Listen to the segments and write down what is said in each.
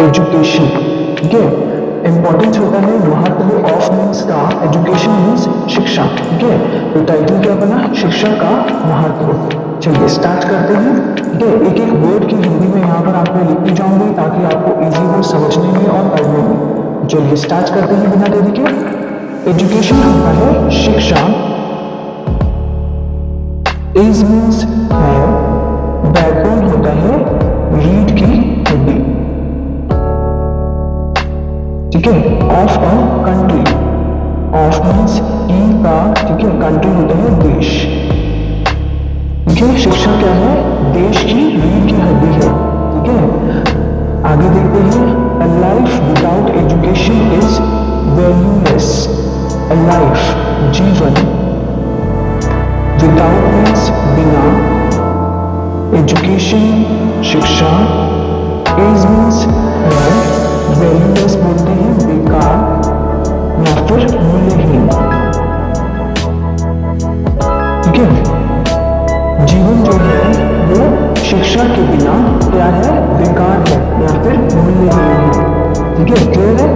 Education, ठीक है। Importance होता है महत्व ऑफ मीन्स का, एजुकेशन मीन्स शिक्षा, ठीक है। तो टाइटल क्या बना, शिक्षा का महत्व। चलिए स्टार्ट करते हैं, ठीक है। एक एक वर्ड की हिंदी में यहाँ पर आपको लिखती जाऊंगी ताकि आपको इजी हो समझने में और पढ़ने में। चलिए स्टार्ट करते हैं बिना देरी के। एजुकेशन होता है शिक्षा, इज मीन्स है, बैकबोन होता है रीढ़ की हड्डी, ठीक है। Of a country, of means की का, ठीक है। कंट्री होता है देश, ठीक है। शिक्षा क्या है, देश की रीढ़ की हड्डी है, ठीक है। आगे देखते हैं, a life without education is valueless. A life जीवन, विदाउट मीन्स बिना, एजुकेशन शिक्षा, इज मीन्स है, वैल्यूलेस बोलते हैं बेकार या फिर मूल्यहीन, ठीक है। जीवन जो है वो शिक्षा के बिना क्या है, बेकार है या फिर मूल्यहीन है, ठीक है। क्लियर है।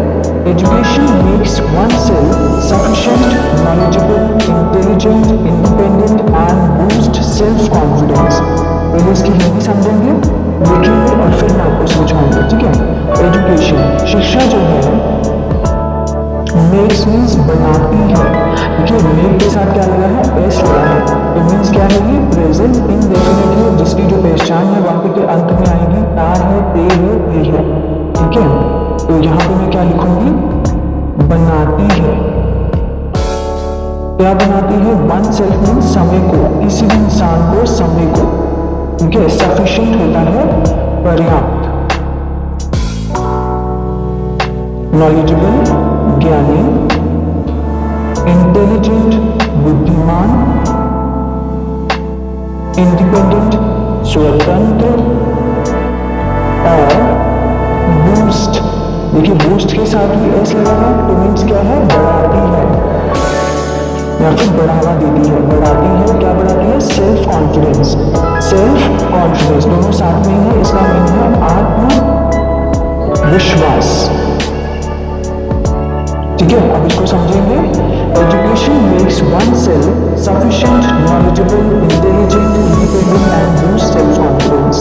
Education makes one self sufficient, knowledgeable, intelligent, independent and boost self confidence. पहले इसकी हिंदी समझेंगे, लिखेंगे और फिर मैं आपको समझाऊंगा, ठीक है। एजुकेशन शिक्षा जो है, मेक्स मीन्स बनाती है, ठीक है। मेक के साथ क्या लगा है, एस लगा है, तो मीन्स क्या है, ये प्रेजेंट इंडेफिनिट है, जिसकी जो पहचान है वाक्य के अंत में आएगी, ता है, ते है, ये है, ठीक है। तो यहाँ पे मैं क्या लिखूंगी, बनाती है। क्या बनाती है, वन सेल्फ मीन्स समय को, किसी भी इंसान को, समय को, ठीक है। सफिशिएंट होता है पर्याप्त, नॉलेजेबल ज्ञानी, इंटेलिजेंट बुद्धिमान, इंडिपेंडेंट स्वतंत्र और बूस्ट, देखिए बूस्ट के साथ भी एस लगा है, तो मीन्स क्या है, बढ़ाती है या फिर बढ़ावा देती है। बढ़ाती है, क्या बढ़ाती है, सेल्फ कॉन्फिडेंस, सेल्फ कॉन्फिडेंस दोनों साथ में है, इसका मीन है आत्म विश्वास, ठीक है। अब इसको समझेंगे। Education makes one self sufficient, knowledgeable, intelligent, independent and boost self confidence.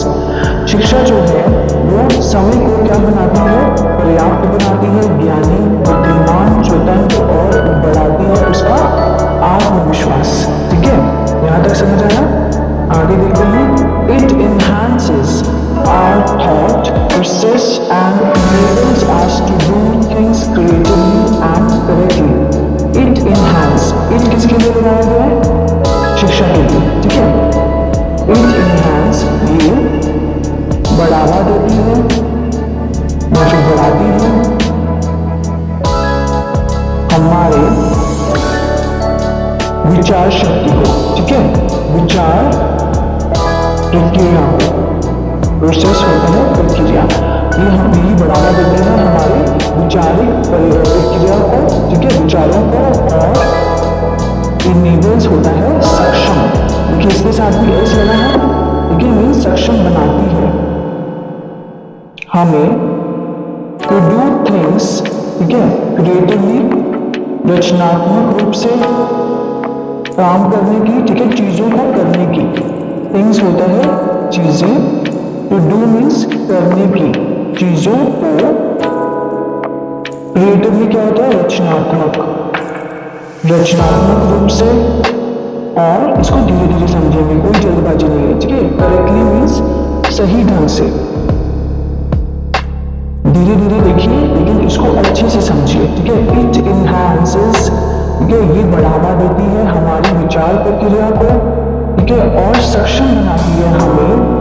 शिक्षा जो है वो समय को क्या बनाती है, पर्याप्त बनाती है, ज्ञानी, बुद्धिमान, स्वतंत्र और बढ़ाती है उसका आत्मविश्वास, ठीक है। यहां तक समझ आया। आगे देखते हैं, it enhances our thought process and enables us to do things creatively and correctly. It enhance, it किसके लिए लगाया गया है, शिक्षा के लिए, ठीक है। It enhance ये बढ़ावा देती है या फिर बढ़ाती है हमारे विचार शक्ति को, ठीक है। विचार प्रक्रिया, प्रोसेस होता है प्रक्रिया, ये हम यही बढ़ावा देते हैं हमारे विचारिक प्रक्रिया को, ठीक है, विचारों को। और इनेबल्स होता है सक्षम, देखिए इसके साथ भी एस लगा है, लेकिन मीन सक्षम बनाती है हमें टू डू थिंग्स, ठीक है, क्रिएटिवली, रचनात्मक रूप से काम करने की, ठीक है, चीजों को करने की। थिंग्स होता है चीजें, टू डू मीन्स करने की, चीजों को। क्रिएटिवली क्या होता है, रचनात्मक, रचनात्मक रूप से। और इसको धीरे धीरे समझेंगे, कोई जल्दबाजी नहीं है, ठीक है। करेक्टली मीन्स सही ढंग से, धीरे धीरे देखिए लेकिन इसको अच्छे से समझिए, ठीक है। इट इनहैंसेस, ठीक है, ये बढ़ावा देती है हमारी विचार प्रक्रिया को, ठीक है, और सक्षम बनाती है हमें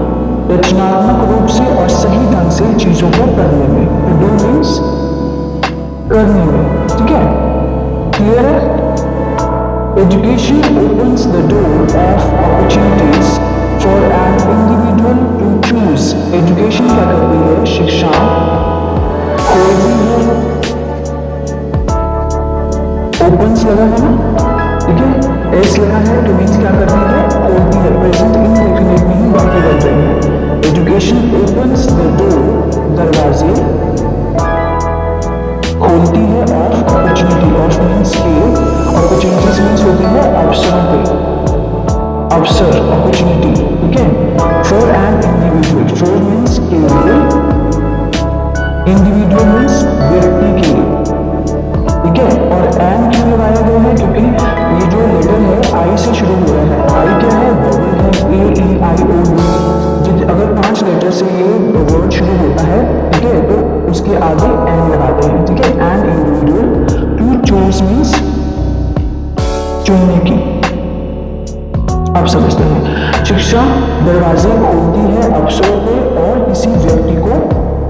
रचनात्मक रूप से और सही ढंग से चीजों को करने में। टू डू मीन्स करने में, ठीक है। क्लियर है। Education opens the door of opportunities for an individual to choose. Education क्या करती है, शिक्षा खोलती है, ओपन्स लगा है ना, ठीक है, एस लगा है, तो मीन्स क्या करती है, खोलती है, प्रेजेंट इंडेफिनिट में ही वाक्य बन रही है। एजुकेशन ओपन्स द डोर, दरवाजे, opportunity, of means scale, opportunities means होती है अवसरों पे, अवसर अपॉर्चुनिटी, ठीक है। For an individual, for means के लिए, इंडिविजुअल मीन्स व्यक्ति के लिए, ठीक है। और एन क्यों लगाया गया है, क्योंकि ये जो लेटर है आई से शुरू हो रहा है। आई क्या है, वॉवल है, ए ई आई ओ यू। अगर 5 लेटर से ये वर्ड शुरू होता है, ठीक है, तो उसके आगे एन लगाते हैं, ठीक है। An individual, to choose means चुनने की, आप समझते हैं। शिक्षा दरवाजे खोलती है अवसरों पे और किसी व्यक्ति को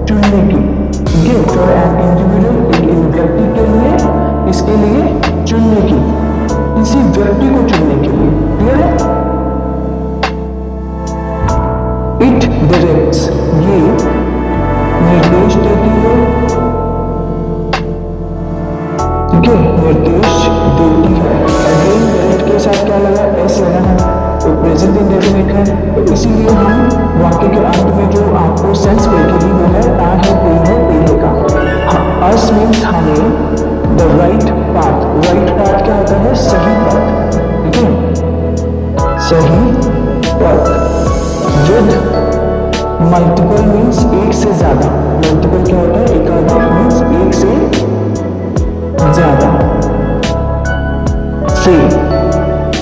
चुनने की, ठीक है। फॉर एन इंडिविजुअल, एक व्यक्ति के लिए, इसके लिए चुनने की, किसी व्यक्ति को चुनने के लिए, क्लियर है। इट डायरेक्ट्स, ये निर्देश देती है, ठीक है, निर्देश देती है। अगेन डायरेक्ट के साथ क्या लगा, एस लगा है, तो प्रेजेंट इंडेफिनिट है, तो इसीलिए हम वाक्य के अंत में जो आपको सेंस मिलेगी वो है ता है, पे है, पीढ़े का। अस मीन्स हमें, the right path, right path क्या होता है, सही पथ, ठीक है, सही पथ। विद मल्टीपल मीन्स एक से ज्यादा, मल्टीपल क्या होता है, एकाधिक मीन्स एक से ज्यादा से।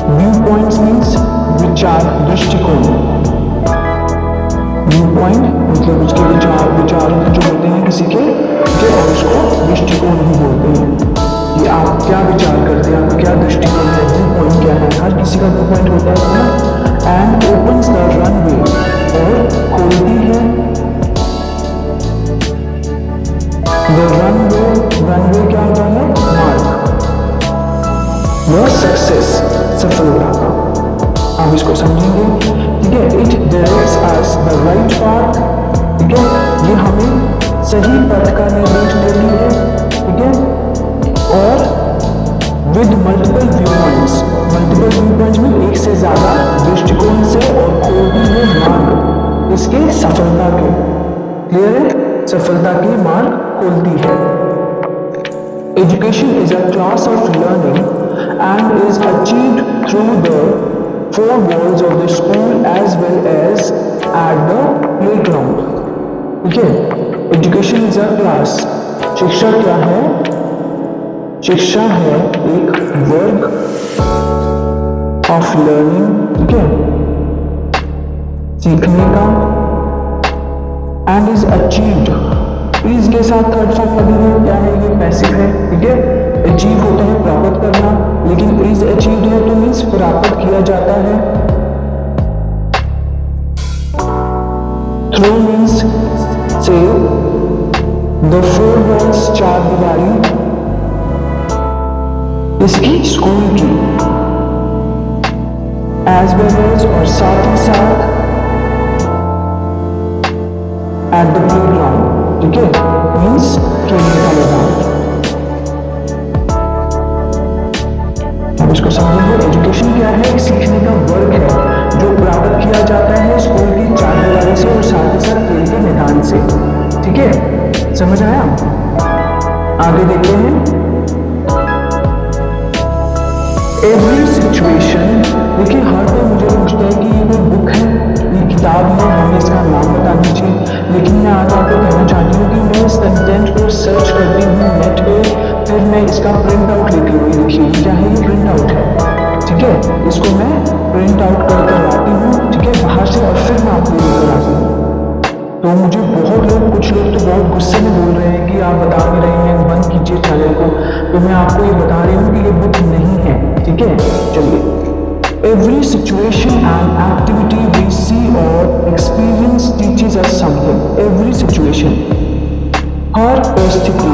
व्यू पॉइंट्स मीन्स विचार, दृष्टिकोण। व्यू पॉइंट मतलब उसके विचार, विचारों जो होते हैं किसी के, और उसको दृष्टिकोण भी बोलते हैं। कि आप क्या विचार करते हैं, आपका क्या दृष्टिकोण है, व्यू पॉइंट क्या है, हर किसी का व्यू पॉइंट होता है ना। एंड ओपन्स द रनवे, और खोलती है द रनवे, रनवे क्या होता है, मार्ग, वो सक्सेस, सफलता का, आप इसको समझेंगे, ठीक है। It directs us the right path, ठीक है, ये हमें सही पथ का निर्देश देती है, ठीक है। और with multiple view points, multiple view points में एक से ज्यादा दृष्टिकोण से, और खोलती है मार्ग इसके सफलता के, क्लियर है, सफलता के मार्ग खोलती है। Education is a class of learning and is achieved through the 4 walls of the school as well as at the playground, ठीक है। एजुकेशन इज अ क्लास, शिक्षा क्या है, शिक्षा है एक वर्ग ऑफ लर्निंग, ठीक है, सीखने का। एंड इज अचीव्ड, इज के साथ थर्ड फॉर्म लगी है, क्या है, ये पैसिव है, ठीक है। अचीव होता है प्राप्त करना, लेकिन इज अचीव्ड है तो मीन्स प्राप्त किया जाता है। थ्रू मीन्स से, द 4 वॉल्स, 4 दीवारी, इसकी स्कूल की, एज वेल एज, और साथ ही साथ, एट द प्लेग्राउंड, ठीक है, मीन्स खेलने का मैदान। इसको समझेंगे। एजुकेशन क्या है, एक सीखने का वर्ग है जो प्राप्त किया जाता है स्कूल की 4 दीवारी से और साथ ही साथ खेल के मैदान से, ठीक है, समझ आया। आगे देखते हैं। एवरी सिचुएशन, देखिए हर कोई मुझे पूछता है कि ये कोई बुक है, ये किताब है, हमें इसका नाम बता दीजिए। लेकिन मैं आज आपको कहना चाहती हूँ कि मैं इस कंटेंट को सर्च करती हूँ नेट पे, फिर मैं इसका प्रिंट आउट लेती हूँ। देखिए क्या है, ये प्रिंट आउट है, ठीक है, इसको मैं प्रिंट आउट कर लाती हूँ, ठीक है, बाहर से, और फिर मैं आपको लेकर आती हूँ। तो मुझे बहुत लोग, कुछ लोग तो बहुत गुस्से में बोल रहे हैं कि आप बता भी रहे हैं बंद कीजिए चैनल को, तो मैं आपको ये बता रही हूँ कि ये बुक नहीं है, ठीक है। चलिए, every situation and activity we see or experience teaches us something. Every situation, हर परिस्थिति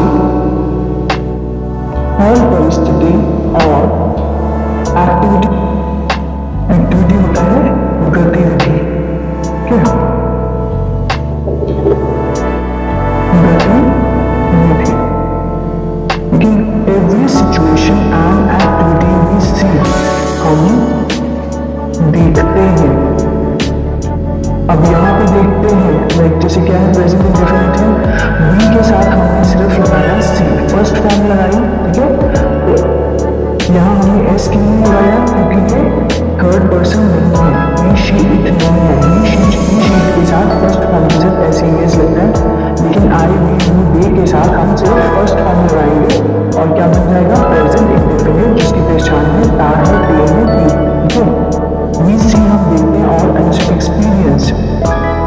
और एक्टिविटी होता है गतिविधि, क्या गतिविधि, लेकिन every situation and activity we see, हम देखते हैं। अब यहाँ पे देखते हैं, लाइक जैसे क्या है, प्रेजेंट इंडेफिनिट है, बी के साथ हमने सिर्फ लगाया सी, फर्स्ट फॉर्म लगाई, ठीक है, आई वी यू दे के साथ हम सिर्फ फर्स्ट फॉर्म लगाएंगे और क्या बन जाएगा प्रेजेंट इंडेफिनिट, जिसकी पहचान है ता है पे है टी। ठीक है, वी सी हम देखते हैं और एक्सपीरियंस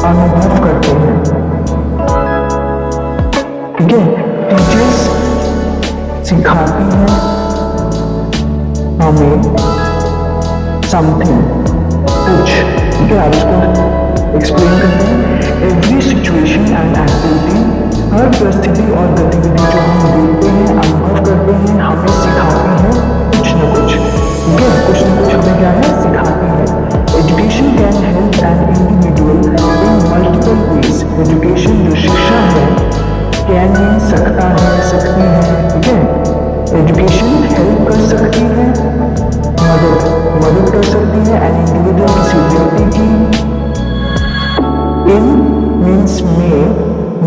अनुभव करते हैं। ठीक है, टीचर्स सिखाती हैं हमें समथिंग, कुछ। ठीक है, आप इसको एक्सप्लेन करते हैं। एवरी सिचुएशन एंड एक्टिविटी, हर परिस्थिति और गतिविधि जो हम देखते हैं अनुभव करते हैं हमें सिखाती है कुछ न कुछ। ठीक है, कुछ न कुछ हमें क्या है सिखाती है। Education can help an individual in multiple ways, education जो शिक्षा है कैन मीन सकता है, सकती है। ठीक है, एजुकेशन हेल्प कर सकती है, मदद कर सकती है एन इंडिविजुअल किसी व्यक्ति की। इन मीन्स में,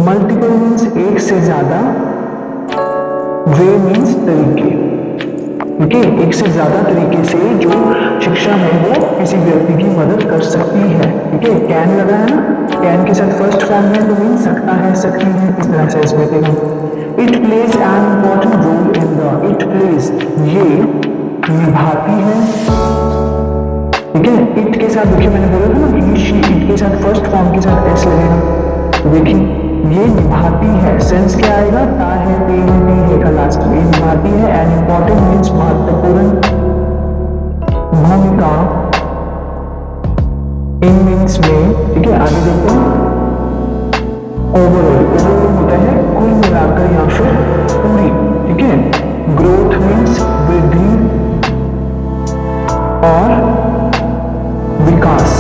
मल्टीपल मीन्स एक से ज्यादा, वे मीन्स तरीके। ठीक है, एक से ज्यादा तरीके से जो शिक्षा है वो किसी व्यक्ति की मदद कर सकती है। ठीक है, कैन लगा है ना, कैन के साथ फर्स्ट फॉर्म में तो मीन सकता है, सकती है, इस तरह से इसमें देखो। It plays an important role in the, it plays ये निभाती है। ठीक है, इट के साथ देखिए मैंने बोला था ना कि शी, इट के साथ फर्स्ट फॉर्म के साथ एस लगेगा, तो देखिए ये निभाती है, सेंस क्या आएगा ता है पे है टी है का लास्ट में, निभाती है एन इम्पॉर्टेंट मीन्स महत्वपूर्ण, भूमिका इन मीन्स में। ठीक है, आगे देखते हैं। ओवरऑल, ओवरऑल होता है कुल मिलाकर या फिर पूरी। ठीक है, ग्रोथ मीन्स वृद्धि और विकास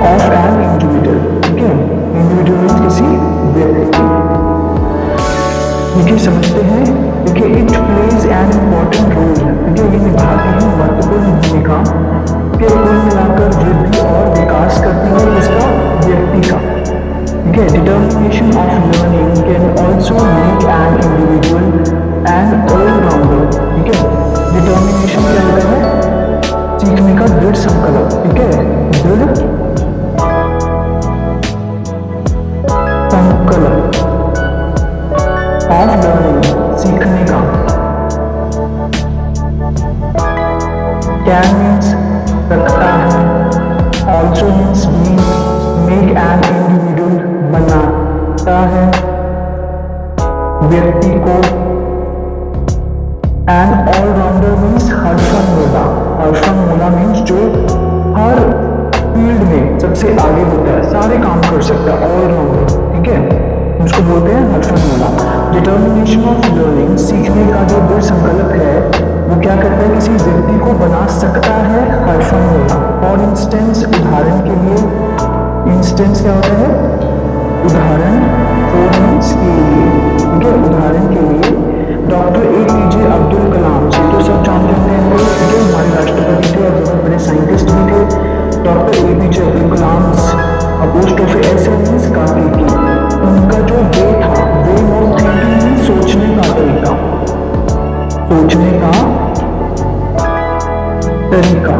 ऑफ एन इंडिविजुअल। ठीक है, इंडिविजुअल मीन्स किसी व्यक्ति की। देखिए समझते हैं, देखिए it plays an important role. ठीक है, ये निभाती है महत्वपूर्ण भूमिका के कुल मिलाकर वृद्धि और विकास करती है किसका, व्यक्ति का। ठीक है, determination of learning can also make an individual an allrounder. ठीक है, डिटर्मिनेशन क्या होता है, सीखने का दृढ़ संकल्प। ठीक है, दृढ़ संकल्प ऑफ लर्निंग, सीखने का। कैन मीन्स रखता है, also means make an individual बनाता है व्यक्ति को। एन ऑलराउंडर मीन्स हरफनमूला, हरफनमूला मीन्स जो हर फील्ड में सबसे आगे होता है, सारे काम कर सकता है, ऑलराउंडर। ठीक है, उसको बोलते हैं हरफनमूला। डिटर्मिनेशन ऑफ लर्निंग, सीखने का जो दृढ़ संकल्प है वो क्या करता है, किसी व्यक्ति को बना सकता है हरफनमूला। फॉर इंस्टेंस, उदाहरण के लिए, इंस्टेंस क्या होता है, उदाहरण, फॉर मीन्स के लिए। ठीक है, उदाहरण के लिए डॉक्टर APJ अब्दुल कलाम से तो सब जानते हैं, जो हमारे राष्ट्रपति थे और बहुत बड़े साइंटिस्ट भी थे। Doctor APJ Abdul Kalam apostrophe ऐसे मीन्स काफी की, उनका जो वे था, वे ऑफ थिंकिंग, सोचने का तरीका, सोचने का तरीका।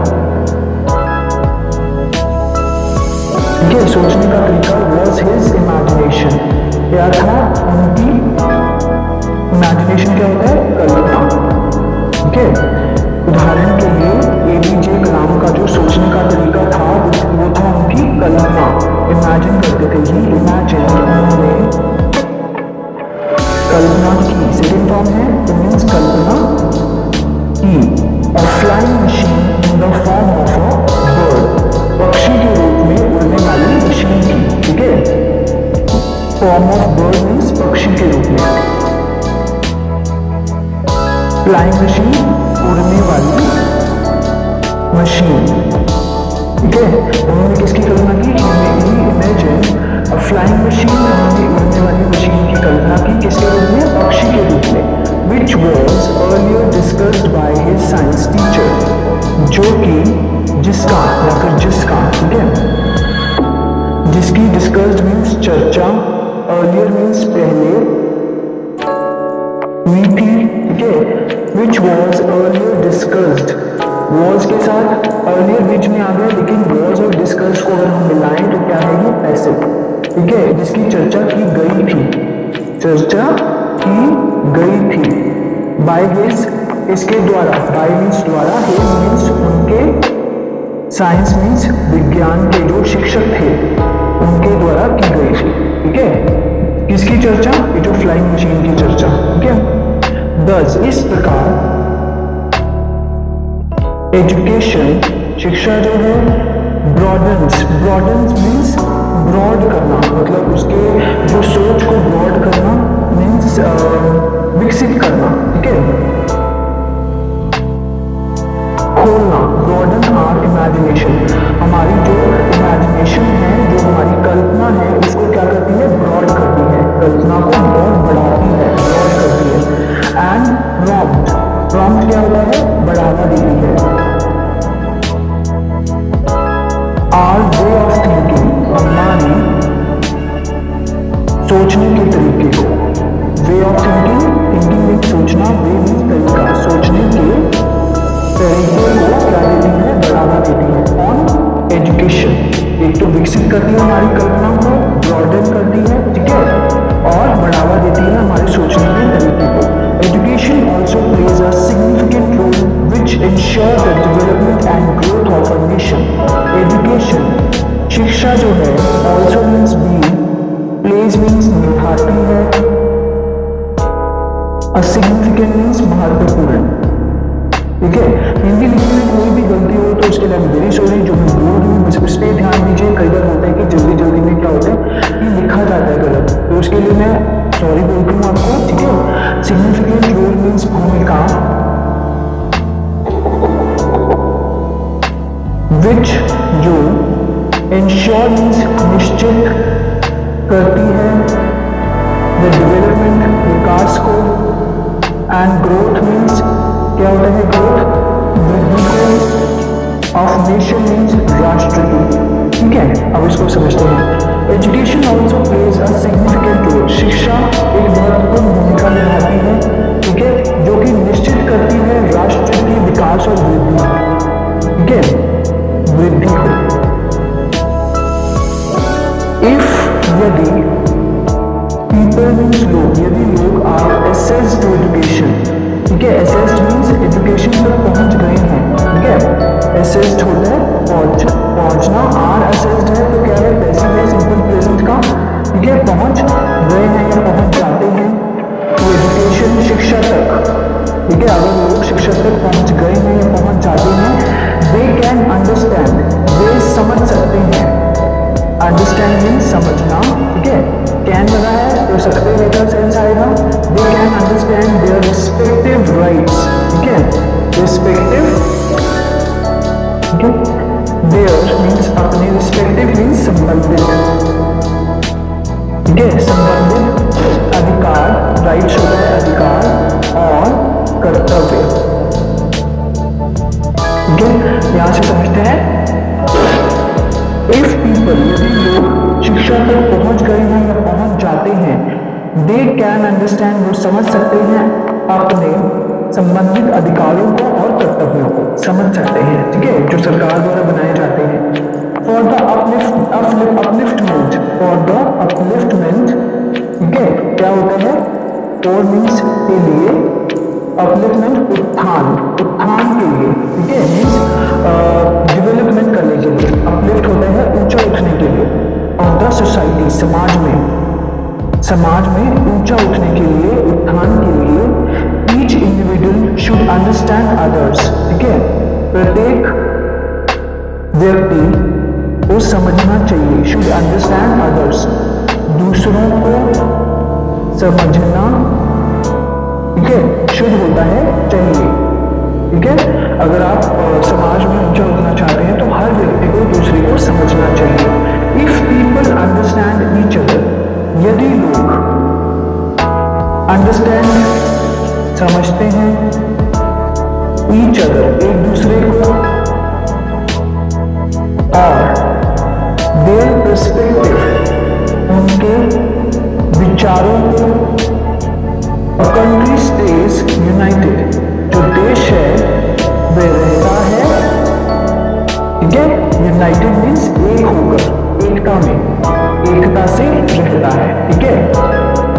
ठीक है, सोचने का तरीका वॉज हिज इमेजिनेशन, क्या था उनकी इमेजिनेशन, क्या होता है कल्पना। ठीक है, उदाहरण के लिए APJ कलाम का जो सोचने का तरीका था वो था उनकी कल्पना, इमेजिन करते थे, ही इमेजिन, उन्होंने कल्पना की। सेकेंड फॉर्म है तो मीन्स कल्पना की। A flying machine in the form of a bird, पक्षी के रूप में उड़ने वाली मशीन की। ठीक है, फॉर्म ऑफ बर्ड मीन्स पक्षी के रूप में, फ्लाइंग मशीन उड़ने वाली मशीन। ठीक है, उन्होंने किसकी कल्पना की, इमेजिन अ फ्लाइंग मशीन, उन्होंने उड़ने वाली मशीन की कल्पना की, किसके रूप में, पक्षी के रूप में। Which was earlier discussed by his science teacher, जो कि जिसका या फिर जिसका। ठीक है, जिसकी, डिस्कस्ड मीन्स चर्चा, अर्लियर मीन्स पहले, हुई थी। ठीक है, which was earlier discussed, was के साथ अर्लियर बीच में आ गया, लेकिन वॉज और डिस्कस्ड को अगर हम मिलाएं तो क्या है, ये पैसिव। ठीक है, जिसकी चर्चा की गई थी, चर्चा की गई थी बाय हिज, इसके द्वारा, बाय मीन्स द्वारा, हिज मीन्स उनके, साइंस मीन्स विज्ञान के जो शिक्षक थे उनके द्वारा की गई थी। ठीक है, किसकी चर्चा? ये जो फ्लाइंग मशीन की चर्चा। ठीक है, दस इस प्रकार एजुकेशन, शिक्षा जो है, ब्रॉडन्स, ब्रॉडन्स मीन्स ब्रॉड करना, मतलब उसके जो सोच को ब्रॉड करना मीन्स विकसित करना। ठीक है, खोलना, ब्रॉडन आवर इमेजिनेशन, हमारी जो इमेजिनेशन है, जो हमारी कल्पना है, उसको क्या करती है? ब्रॉड करती है, कल्पना को बहुत बढ़ाती है, ब्रॉड करती है। एंड प्रॉम्प्ट, प्रॉम्प्ट क्या होता है? बढ़ावा देती है। आवर वे ऑफ थिंकिंग, हमारी सोचने के तरीके को, way of thinking, thinking means सोचना, वे मीन्स तरीका, सोचने के तरीके को क्या देती है? बढ़ावा देती है। ऑन एजुकेशन, एक तो विकसित करती है हमारी कल्पना को, ब्रॉडन करती है, ठीक है, और बढ़ावा देती है हमारे सोचने के तरीके को। Education also plays a significant role which ensure the development and growth of a nation. Education, शिक्षा जो है, ऑल्सो मीन्स भी, प्लेज मीन्स निभाती है, अ सिग्निफिकेंट मीन्स महत्वपूर्ण। ठीक है, हिंदी लिखने में कोई भी गलती हो तो उसके लिए वेरी सॉरी, जो मैं बोल रही हूँ बस उस पर ध्यान दीजिए। कई बार होता है कि जल्दी जल्दी में क्या होता है कि लिखा जाता है गलत, तो उसके लिए मैं सॉरी बोलती हूँ आपको। ठीक है, सिग्निफिकेंट रोल मीन्स भूमिका, विच जो, इंश्योर मीन्स निश्चित करती है, द डेवलपमेंट विकास को, एंड ग्रोथ मीन्स क्या होता है? ग्रोथ, वृद्धि को, ऑफ नेशन मीन्स राष्ट्र की। ठीक है, अब इसको समझते हैं। Education also plays a significant role, शिक्षा एक महत्वपूर्ण भूमिका निभाती है, ठीक है, जो कि निश्चित करती है राष्ट्र की विकास और वृद्धि। ठीक है, वृद्धि को। इफ, यदि, पीपल मीन्स लोग, यदि लोग आर एसेस्ड टू एजुकेशन, ठीक है, एसेस्ड मीन्स एजुकेशन तक पहुंच गए हैं। ठीक है, एसेस्ड होता है पहुंचना, आर एसेस्ड है तो क्या है? पैसिव है, सिंपल प्रेजेंट का। ठीक है, पहुंच गए हैं या पहुंच जाते हैं तो एजुकेशन, शिक्षा तक। ठीक है, अगर लोग शिक्षा तक पहुंच गए हैं या पहुंच जाते हैं, दे कैन अंडरस्टैंड, वे समझ सकते हैं, अंडरस्टैंड मीन्स समझना। ठीक है, कैन लगा है तो सकते रहेगा, सेंस आएगा। They can understand their respective rights. ठीक है, रिस्पेक्टिव, ठीक है, देयर मीन्स अपने, रिस्पेक्टिव मीन्स संबंधित। ठीक है, संबंधित अधिकार, राइट्स होता है अधिकार, और कर्तव्य। ठीक है, यहां से समझते हैं। इफ पीपल, यदि लोग शिक्षा तक पहुंच गए हैं या पहुंच जाते हैं, दे कैन अंडरस्टैंड, वो समझ सकते हैं अपने संबंधित अधिकारों को और कर्तव्यों को समझ सकते हैं। ठीक है, जो सरकार द्वारा बनाए जाते हैं। For the upliftment, for the upliftment. ठीक है, क्या होता है? फॉर मीन्स के लिए, अपलिफ्टमेंट उत्थान, उत्थान के लिए। ठीक है, मीन्स डेवलपमेंट करने के लिए। अपलिफ्ट होता है ऊंचा उठने के लिए। ऑफ द सोसाइटी, समाज में, समाज में ऊंचा उठने के लिए, उत्थान के लिए। Each individual should understand others. ठीक है, प्रत्येक व्यक्ति को समझना चाहिए, शुड अंडरस्टैंड अदर्स, दूसरों को समझना। ठीक है, शुड होता है चाहिए। ठीक है, अगर आप समाज में ऊंचा उठना चाहते हैं तो हर व्यक्ति को दूसरे को समझना चाहिए। If people understand each other, यदि लोग अंडरस्टैंड समझते हैं, ईच अदर एक दूसरे को, और देयर पर्सपेक्टिव उनके विचारों को, a country stays united, जो देश है वह रहता है, ठीक है, यूनाइटेड मीन्स एक होकर, एकता में, एकता से रहता है। ठीक है,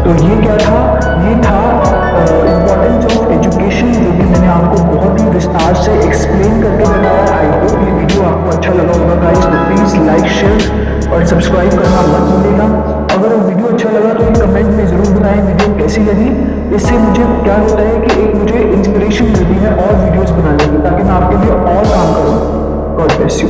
तो ये क्या था, ये था इम्पोर्टेंस ऑफ एजुकेशन, जो कि मैंने आपको बहुत ही विस्तार से एक्सप्लेन करके बताया। आई होप ये वीडियो आपको अच्छा लगा होगा गाइस, तो प्लीज लाइक शेयर और सब्सक्राइब करना मत भूलिएगा। अगर वो वीडियो अच्छा लगा तो कमेंट में जरूर बताएं वीडियो कैसी लगी। इससे मुझे क्या होता है कि एक मुझे इंस्पिरेशन मिलती है और वीडियोस बनाने की, ताकि मैं आपके लिए और काम करूँ। God bless you.